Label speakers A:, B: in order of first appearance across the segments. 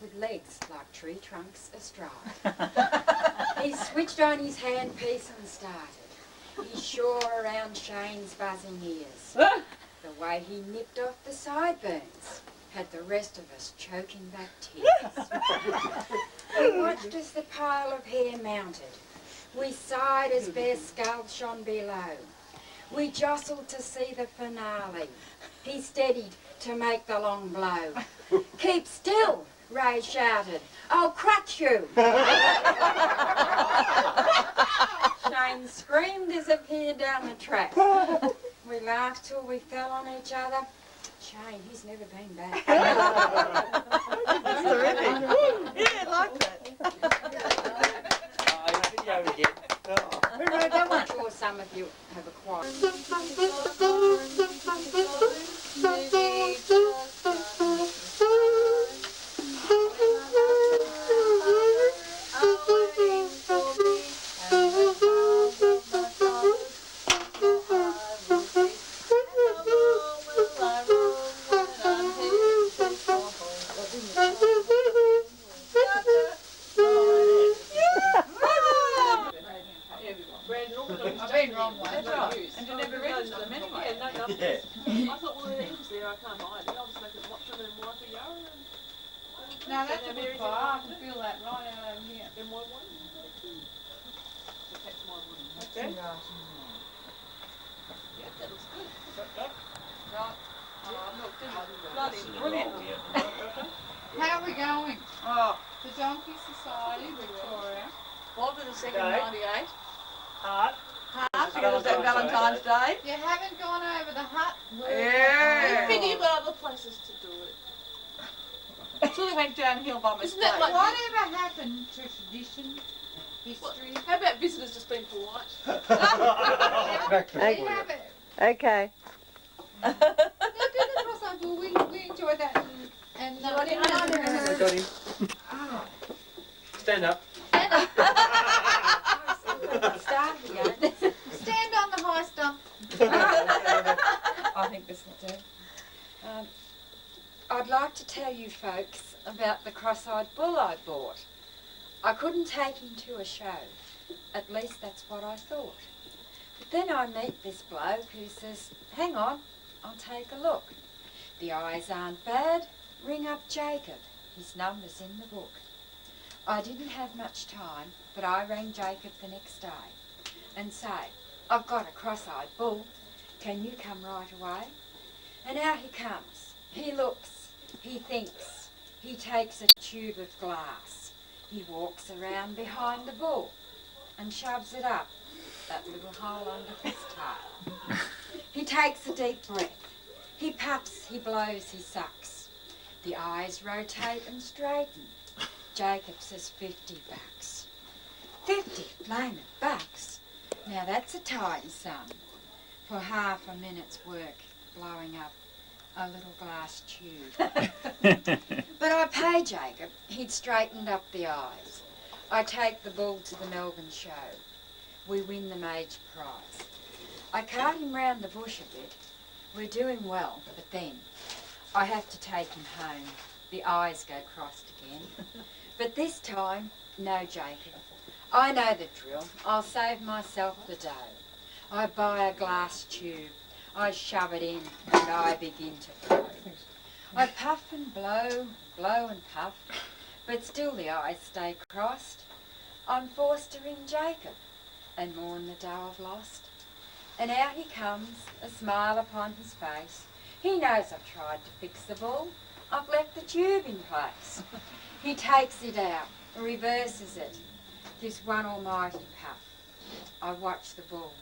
A: with legs like tree trunks astride. He switched on his handpiece and started. He shore around Shane's buzzing ears. The way he nipped off the sideburns had the rest of us choking back tears. We watched as the pile of hair mounted. We sighed as bare skulls shone below. We jostled to see the finale. He steadied to make the long blow. "Keep still," Ray shouted. "I'll crutch you." Shane screamed as if he had down the track. We laughed till we fell on each other. Shane, he's never been back.
B: That's terrific. Yeah, I like that.
A: Who wrote that one? I'm sure some of you have acquired.
C: I've been wrong once. That's right. And you never registered them anyway.
D: Yeah, no,
C: Yeah.
D: I thought, well, the English there, I can't hide it. I'll just make it watch them and wipe a yarn.
C: No, that's a good fire. I can feel that right out over here.
D: Then why one? That's my one.
C: Okay.
D: Yeah, that looks good.
C: Right.
D: Bloody brilliant.
C: How are we going?
D: Oh,
C: The Donkey Society, Victoria.
D: what was the second
B: Okay.
D: 98?
B: Heart.
D: Half, because that Valentine's Day.
C: You haven't gone over the hut.
D: Yeah. We figured you've got other places to do it. Until we went downhill by mistake.
C: Isn't that like whatever happened to tradition, history?
D: How about visitors just being polite?
E: Back to
C: We
E: the
C: have it.
B: Okay.
C: No, do the crossover. We enjoyed that and
D: You want it?
E: I got him.
C: Oh.
E: Stand up.
A: Start again.
C: Stand on the high stump.
A: I think this will do. I'd like to tell you folks about the cross-eyed bull I bought. I couldn't take him to a show. At least that's what I thought. But then I meet this bloke who says, "Hang on, I'll take a look. The eyes aren't bad. Ring up Jacob. His number's in the book." I didn't have much time, but I rang Jacob the next day and say, "I've got a cross-eyed bull. Can you come right away?" And out he comes. He looks, he thinks, he takes a tube of glass. He walks around behind the bull and shoves it up that little hole under his tail. He takes a deep breath. He puffs, he blows, he sucks. The eyes rotate and straighten. Jacob says 50 bucks. 50 flaming bucks? Now that's a tidy sum for half a minute's work blowing up a little glass tube. But I pay Jacob. He'd straightened up the eyes. I take the bull to the Melbourne show. We win the major prize. I cart him round the bush a bit. We're doing well, but then I have to take him home. The eyes go crossed again. But this time, no Jacob. I know the drill. I'll save myself the dough. I buy a glass tube. I shove it in and I begin to blow. I puff and blow, blow and puff, but still the eyes stay crossed. I'm forced to ring Jacob and mourn the dough I've lost. And out he comes, a smile upon his face. He knows I've tried to fix the bull. I've left the tube in place. He takes it out, reverses it, gives one almighty puff. I watch the bull.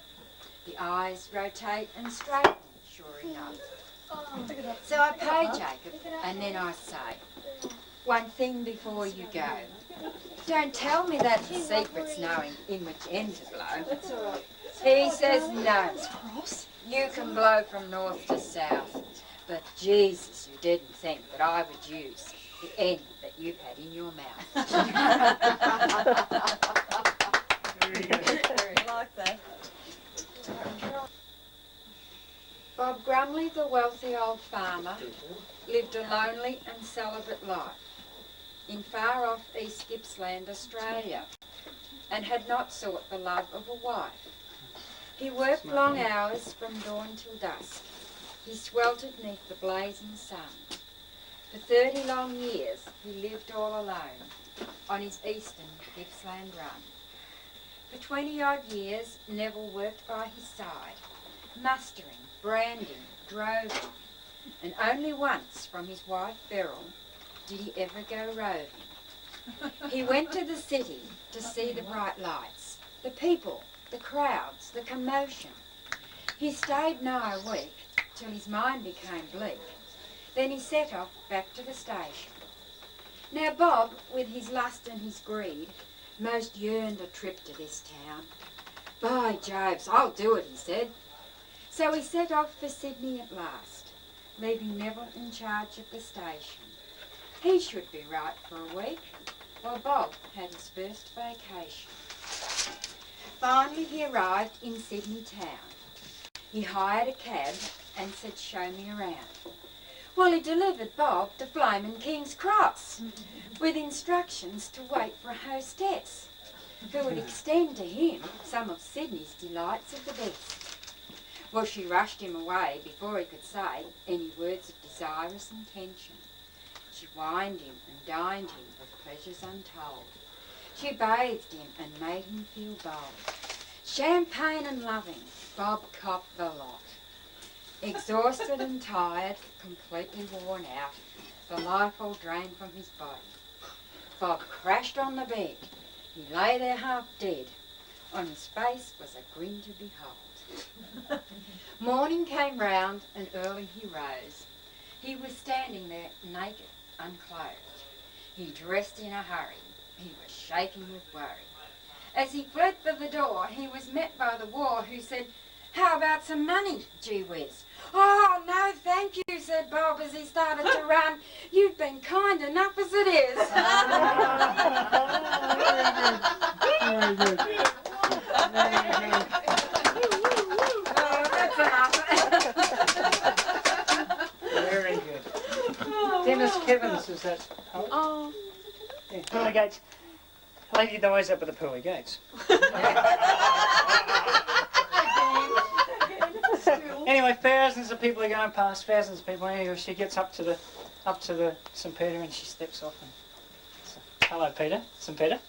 A: The eyes rotate and straighten, sure enough. So I pay Jacob, and then I say, one thing before you go. Don't tell me that the secret's knowing in which end to blow. He says no. You can blow from north to south, but Jesus, you didn't think that I would use the end that you've had in your mouth.
B: I like that.
A: Bob Grumley, the wealthy old farmer, lived a lonely and celibate life. in far-off East Gippsland, Australia, and had not sought the love of a wife. He worked long hours from dawn till dusk. He sweltered neath the blazing sun. For 30 long years he lived all alone on his eastern Gippsland run. For 20-odd years Neville worked by his side, mustering, branding, droving, and only once from his wife Beryl did he ever go roving. He went to the city to see the bright lights, the people, the crowds, the commotion. He stayed nigh a week till his mind became bleak. Then he set off back to the station. Now Bob, with his lust and his greed, most yearned a trip to this town. By Joves, I'll do it, he said. So he set off for Sydney at last, leaving Neville in charge of the station. He should be right for a week, while Bob had his first vacation. Finally he arrived in Sydney town. He hired a cab and said, show me around. Well, he delivered Bob to Flaming King's Cross with instructions to wait for a hostess who would extend to him some of Sydney's delights of the best. Well, she rushed him away before he could say any words of desirous intention. She wined him and dined him with pleasures untold. She bathed him and made him feel bold. Champagne and loving, Bob copped the lot. Exhausted and tired, completely worn out, the life all drained from his body. Bob crashed on the bed. He lay there half dead. On his face was a grin to behold. Morning came round and early he rose. He was standing there naked, unclothed. He dressed in a hurry. He was shaking with worry. As he fled for the door, he was met by the war, who said, how about some money, gee whiz? Oh, no, thank you, said Bob as he started to run. You've been kind enough as it is.
E: Very good. Very good.
A: Oh, that's enough.
E: Very good. Dennis Kevins is that poet?
D: Oh.
E: Yeah, Pearly Gates. Lady dies up at the Pearly Gates. Anyway, thousands of people are going past, thousands of people. Anyway, she gets up to the St. Peter and she steps off and says, hello, Peter, St. Peter.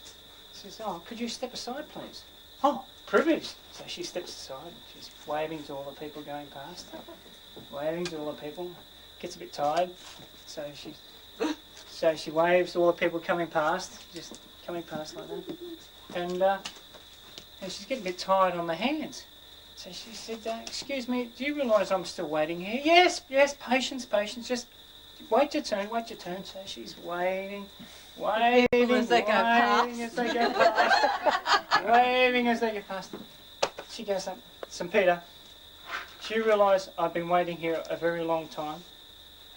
E: She says, oh, could you step aside, please? Oh, privilege. So she steps aside and she's waving to all the people going past. Waving to all the people. Gets a bit tired, so she waves to all the people coming past, just coming past like that. And she's getting a bit tired on the hands. So she said, excuse me, do you realise I'm still waiting here? Yes, yes, patience, patience, just wait your turn, wait your turn. So she's waiting, waving
B: as they go past.
E: as they go past, waving as they go past. She goes up, St. Peter, do you realise I've been waiting here a very long time?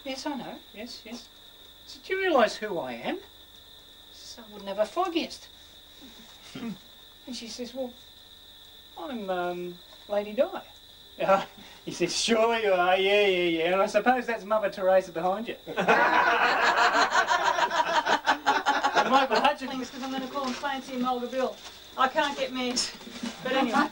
E: Yes, I know, yes, yes. So do you realise who I am? She says, I would never forget. And she says, well, I'm Lady Di. He says, sure you are, yeah. And I suppose that's Mother Teresa behind you. And Michael Hutchins.
F: Because I'm going to call him Clancy and Mulga Bill. I can't get mad. But anyway,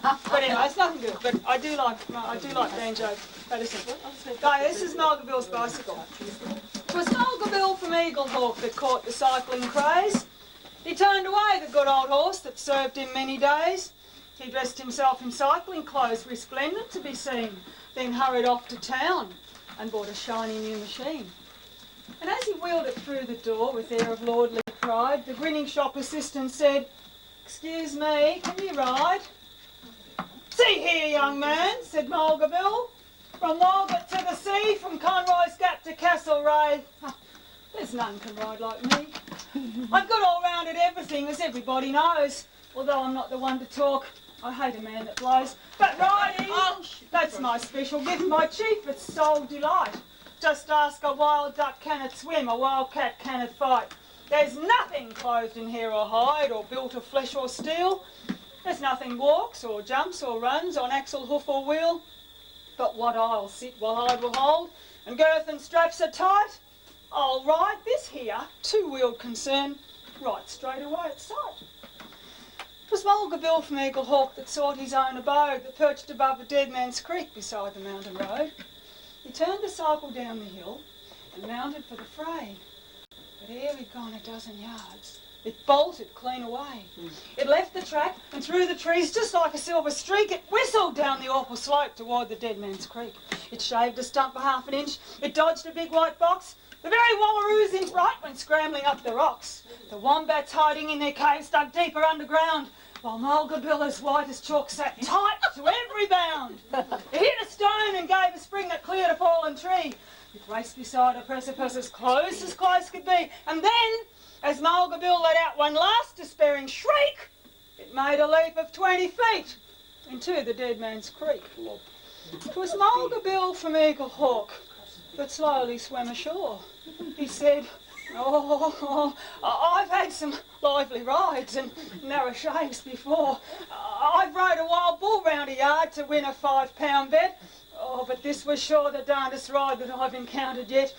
F: it's nothing good. But I do like Banjo Patterson. Guy, this is Mulga Bill's bicycle. It was Mulga Bill from Eaglehawk that caught the cycling craze. He turned away the good old horse that served him many days. He dressed himself in cycling clothes, resplendent to be seen, then hurried off to town and bought a shiny new machine. And as he wheeled it through the door with air of lordly pride, the grinning shop assistant said, excuse me, can you ride? See here, young man, said Mulga Bill, from Margaret to the sea, from Conroy's Gap to Castlereagh. There's none can ride like me. I've got all-rounded everything, as everybody knows, although I'm not the one to talk. I hate a man that blows. But riding, that's my special gift, my chiefest sole delight. Just ask a wild duck can it swim, a wild cat can it fight. There's nothing clothed in hair or hide, or built of flesh or steel. There's nothing walks or jumps or runs on axle, hoof or wheel. But what I'll sit while I will hold, and girth and straps are tight, I'll ride this here two-wheeled concern right straight away at sight. 'Twas Mulga Bill from Eagle Hawk that sought his own abode, that perched above the Dead Man's Creek beside the mountain road. He turned the cycle down the hill and mounted for the fray. But ere he'd gone a dozen yards, it bolted clean away. It left the track and through the trees just like a silver streak. It whistled down the awful slope toward the Dead Man's Creek. It shaved a stump a half an inch. It dodged a big white box. The very wallaroos in fright went scrambling up the rocks. The wombats hiding in their caves dug deeper underground, while Mulga Bill, as white as chalk, sat tight to every bound. He hit a stone and gave a spring that cleared a fallen tree. It raced beside a precipice as close could be. And then, as Mulga Bill let out one last despairing shriek, it made a leap of 20 feet into the Dead Man's Creek. 'Twas Mulga Bill from Eagle Hawk that slowly swam ashore. He said, "Oh, I've had some lively rides and narrow shaves before. I've rode a wild bull round a yard to win a £5 bet. Oh, but this was sure the darndest ride that I've encountered yet.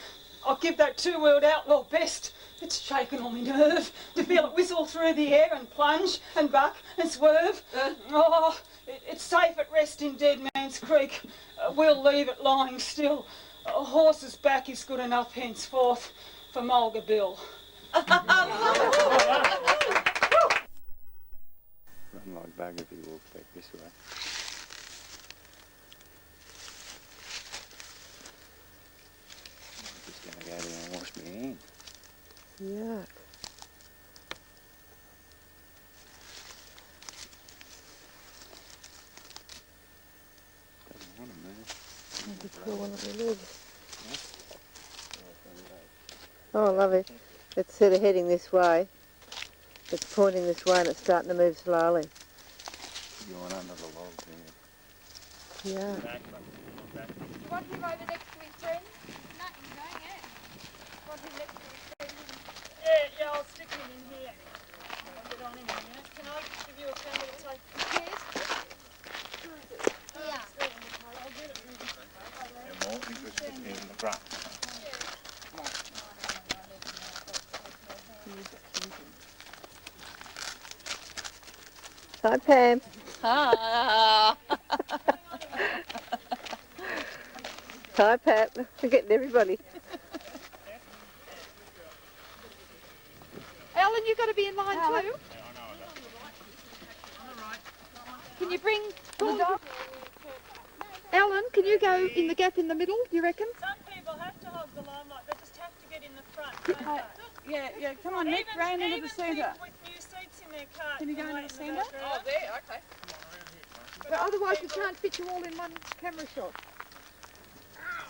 F: I'll give that two-wheeled outlaw best. It's shaken on me nerve to feel it whistle through the air and plunge and buck and swerve. Oh, it's safe at rest in Dead Man's Creek. We'll leave it lying still. A horse's back is good enough henceforth for Mulga Bill."
G: Run like bug if you walk back this way. I'm just going to go there and wash my hands.
B: Yuck.
G: Doesn't want to move.
B: Maybe pull one of the legs. Oh, I love it. It's sort of heading this way. It's pointing this way and it's starting to move slowly.
G: Going under the log there.
B: Yeah.
A: Do you want him over next to his friend?
C: No, he's going in.
A: Want him next to his friend?
F: Yeah, I'll stick him in here. I'll get on him in a minute. Can I give you a camera to take pictures?
C: Yeah.
F: I'll get it.
G: They're more interested in the front.
B: Hi, Pam.
D: Ah.
B: Hi, Pat. We're getting everybody.
C: Ellen, you've got to be in line too. Can you bring the dog? Ellen, can you go in the gap in the middle, do you reckon?
F: Some people have to hog the limelight. They just have to get in the front, don't they?
D: Yeah, come on, Nick, round into the centre.
F: Even with new seats in their cart.
D: Can you go into the centre?
F: Oh, there, okay.
C: But otherwise we can't fit you all in one camera shot.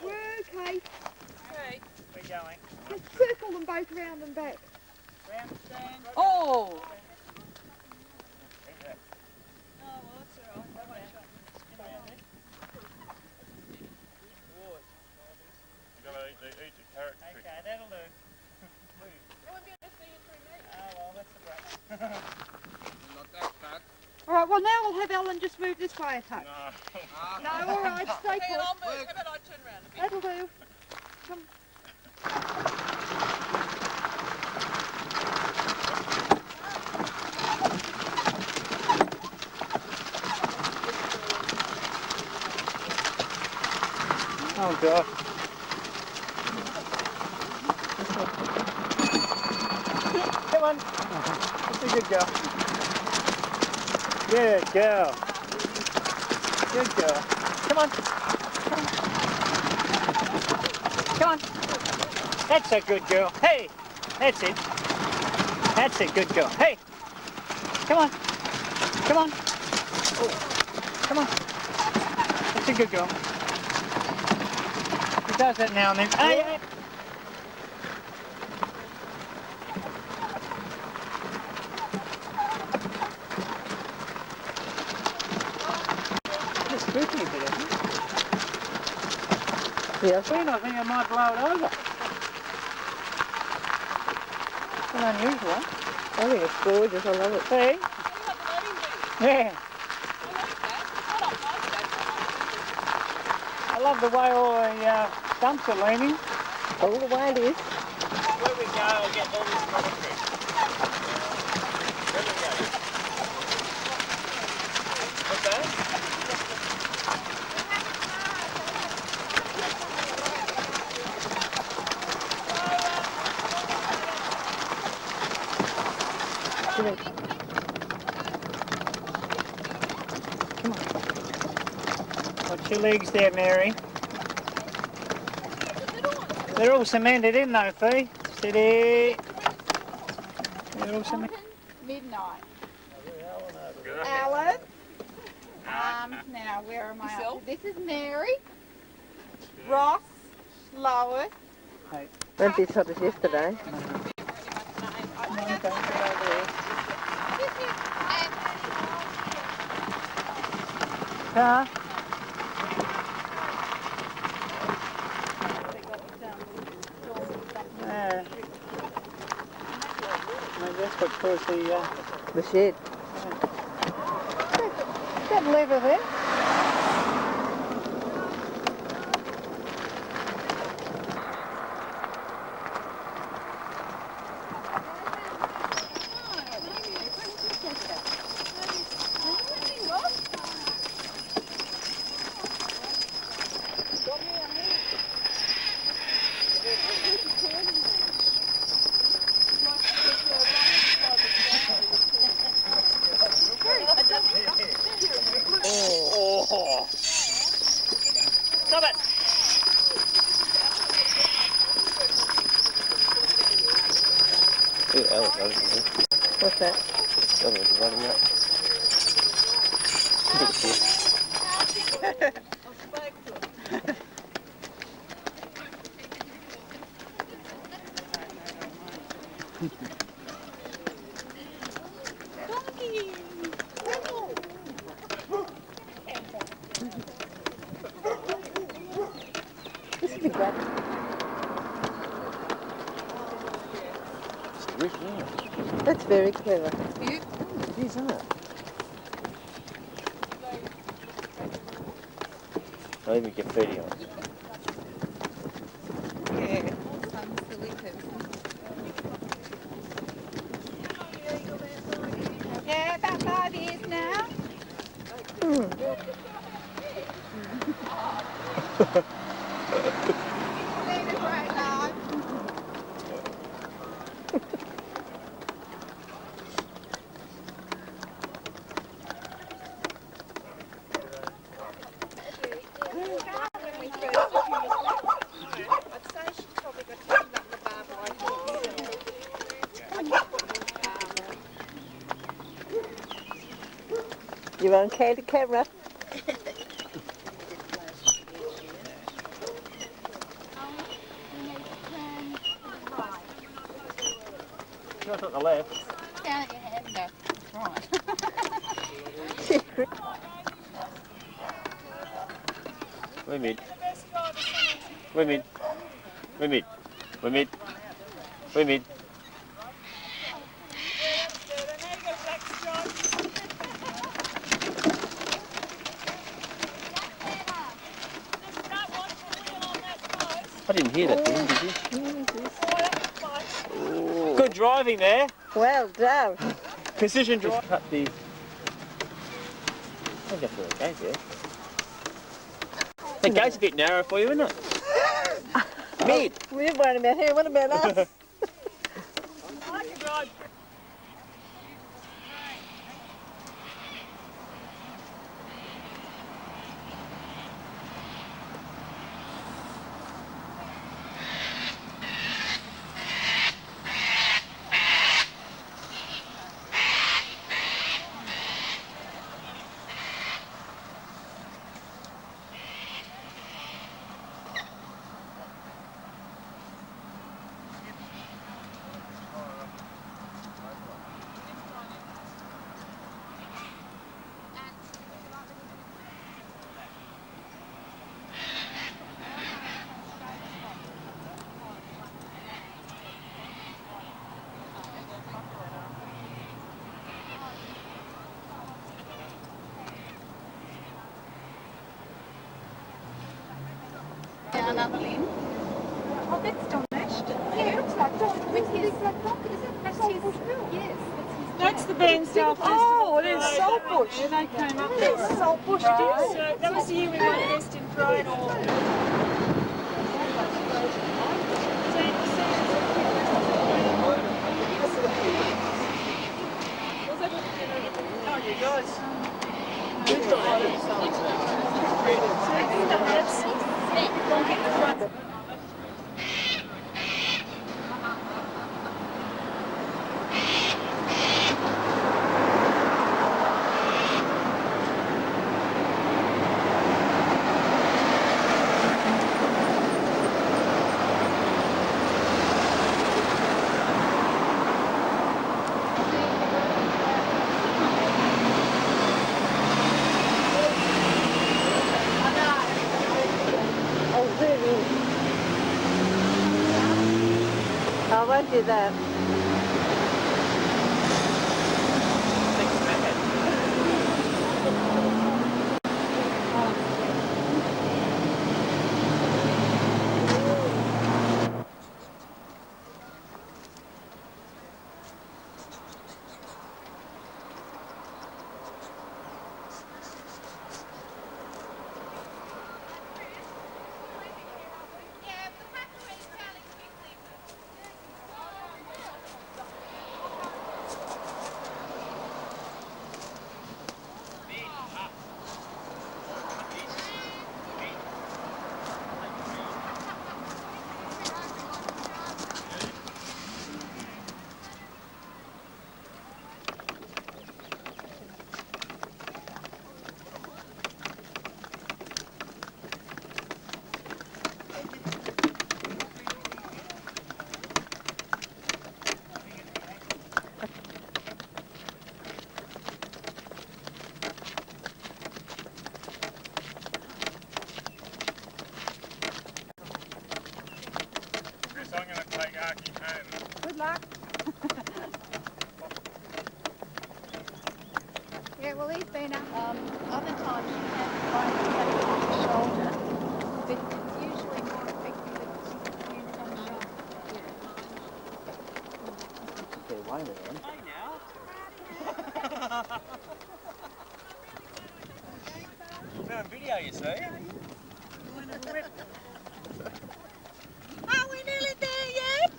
C: Okay,
F: Okay.
E: We're going.
C: just circle them both round and back.
F: Round stand.
D: Oh!
F: Oh, well, that's all right. That won't show. Spin around there.
E: Okay, that'll do. Oh, well, that's the break.
C: All right, well now we'll have Ellen just move this way a touch.
E: No.
C: No, all right, stay
D: Hang
C: put.
D: on, move. How about I turn around a bit?
C: That'll do. Come.
E: Oh, God. Come on. That's a good girl. Good girl. Good girl. Come on. Come on. That's a good girl. Hey, that's it. That's a good girl. Hey, come on. Come on. Oh, come on. That's a good girl. He does that now and then. Hey, hey. It's spooky a bit, isn't it?
B: Yeah.
E: Soon I think I might blow it over. It's unusual.
B: I think it's gorgeous. I love it.
E: See? Yeah. I love the way all the stumps are leaning.
B: All the way it is.
E: I'll get all this water through. Where do we go? What's that? Watch your legs there, Mary. They're all cemented in though, Fee. Steady. They're all cemented.
C: Midnight. Alan. Now where am I up to? This is Mary. Ross. Lois.
B: Won't be as hot as yesterday.
E: Car. Yeah. Maybe that's what caused
B: The shed.
C: That lever there.
E: Oh. Stop it.
B: What's that? This would be great. That's very clever.
G: Isn't it? I'll even get 30 on.
C: Yeah, some silly person. Yeah, about 5 years now. Lead a great life.
B: You okay the camera?
G: Not on the left.
C: Down at your hand, no. Right.
G: Women. Women. Women. Women. Women. I didn't hear that thing, did you? Good driving there.
B: Well done.
G: Precision drive. Cut the... I think that's where it goes there. The gate's a bit narrow for you, isn't it? Mid.
B: We're worried about him. What about us?
C: Another limb. Oh, that's Don Ashton. Yeah, it looks like
F: That's the Bairnsdale Festival.
C: Oh, it is Saltbush.
F: Yeah, they came up
C: It
F: there.
C: is Saltbush,
A: Right.
C: it is.
F: So that was the year we won Best in Parade Award.
B: Oh, really? I won't do that.
H: I'm going to take Archie home.
C: Good luck. Yeah, well, he's been up. Other times you have to find a on the shoulder, but it's usually more effective if it's used on the shoulder.
G: Get away with them. We're on video, you see.
C: Are we nearly there yet?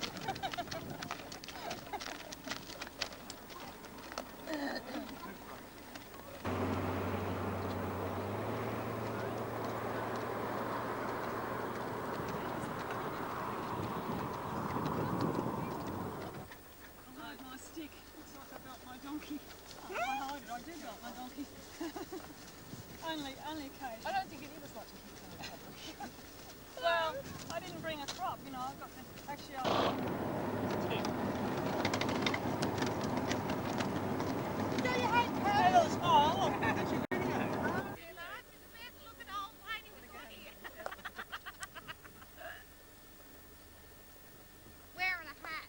F: My stick. Looks like I built my donkey. I hide it. I did build my donkey. only occasionally. I don't think any of us like to keep doing that. Well, I didn't bring a crop, you know. I've got to actually. Hey, little smile. Look.
C: Wearing a hat.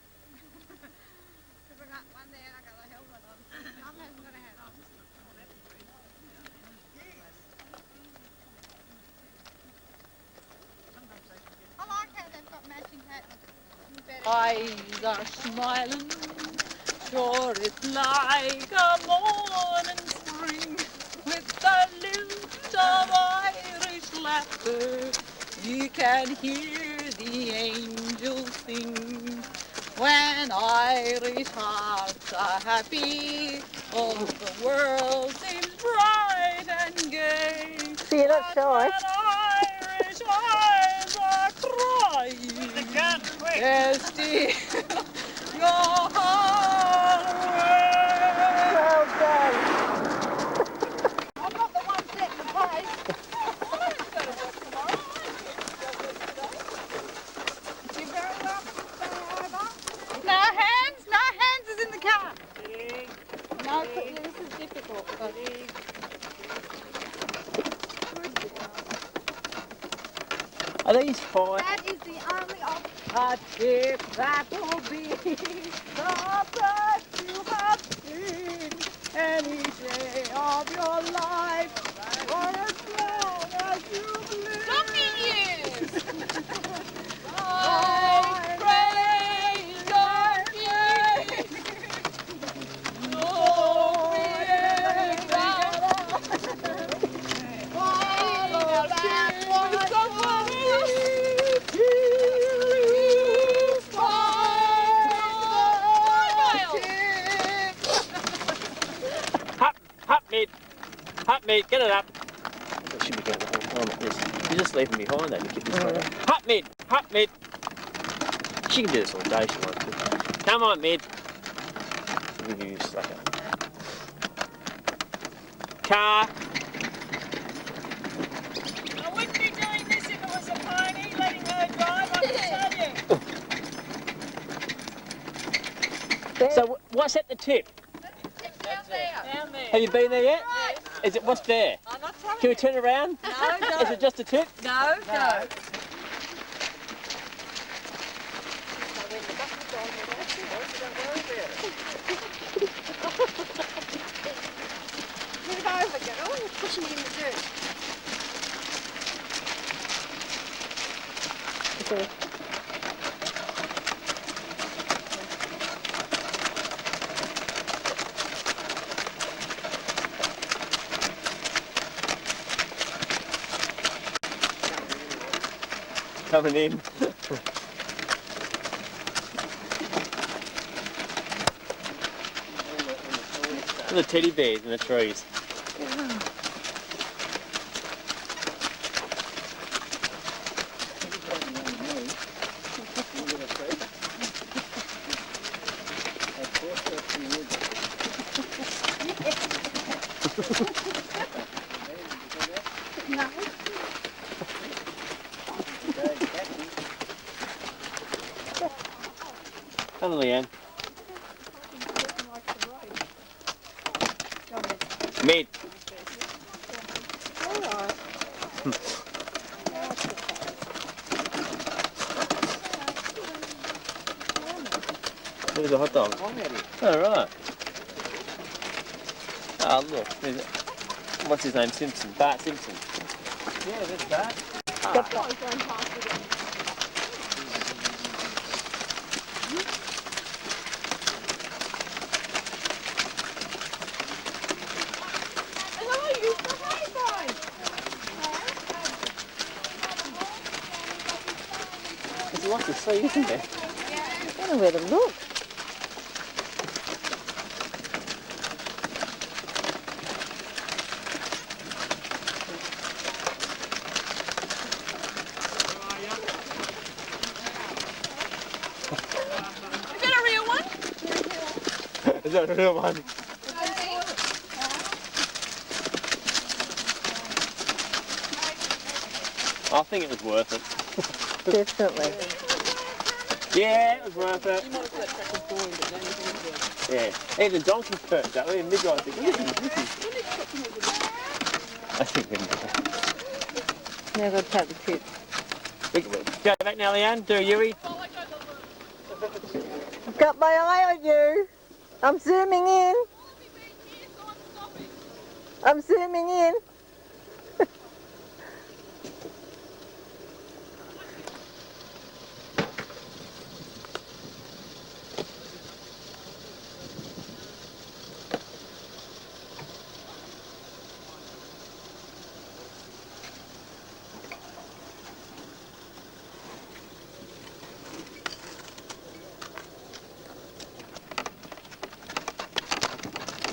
C: Because I got one there and I got a helmet on. Mum hasn't got a hat on. I like how they've got matching hats.
I: Eyes are smiling, sure it's like a morning spring, with the lilt of Irish laughter. You can hear the angels sing. When Irish hearts are happy, all the world seems bright and gay.
B: So you're not shy?
I: When Irish eyes are crying, there's still your heart away.
B: Well done.
C: I'm not the one setting the pace. You're very welcome to stay over.
I: No hands is in the car.
C: No, this is difficult.
G: Are these fine?
C: That is the only option.
I: A trip that will be the best you have seen any day of your life, for as long as you live. Donkey years! I praise
G: Hut mid, get it up. That should be going the whole time like this. You just leave him behind that and get this way. Hut mid, hut mid. She can do this all day, she wants to. Come on, mid. I'll give you a sucker. Car.
F: I wouldn't be doing this if it was a pony, letting her drive, I can tell you.
G: So what's at the tip?
D: Down there.
F: Down there.
G: Have you been there yet?
D: Yes.
G: Is it, what's there?
D: I'm not telling
G: Can we
D: you.
G: turn around?
D: No, no.
G: Is it just a tip?
D: No, no.
C: Move over, girl. You're pushing it in the dirt.
G: Coming in. The teddy bears in the trees. Come on, Leanne. Mid. There's a hot dog. Oh, right. Oh, look. There's a, what's his name? Simpson. Bart Simpson. Yeah, that's Bart. There's lots of sea, isn't there?
B: I don't know where to look.
D: Is that a real one?
G: Is that a real one? I think it was worth it.
B: Definitely.
G: Yeah, it was worth it. Yeah. Even donkeys perked up. Even midwives think, listen. I think they know.
B: Now I've got to take the tip.
G: Go back now, Leanne. Do a Yui.
B: I've got my eye on you. I'm zooming in. I'm zooming in.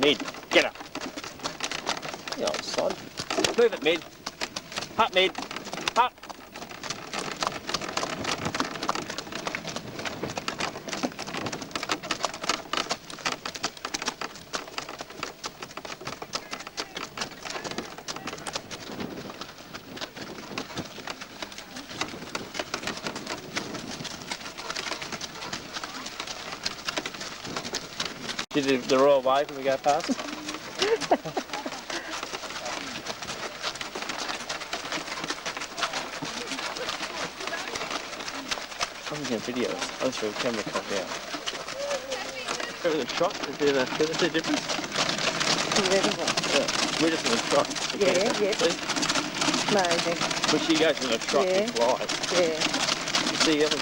G: Mid. Get up. You old sod. Move it, mid. Hut, mid. Hut. Did the royal wave when we go past? I'm getting videos. I'm sure the camera cut out. Go to the trot. Is there a difference? Yeah. We're just in the trot.
B: Yeah. Amazing.
G: But she goes in a trot
B: Yeah.
G: to fly.
B: Yeah.
G: You see, that was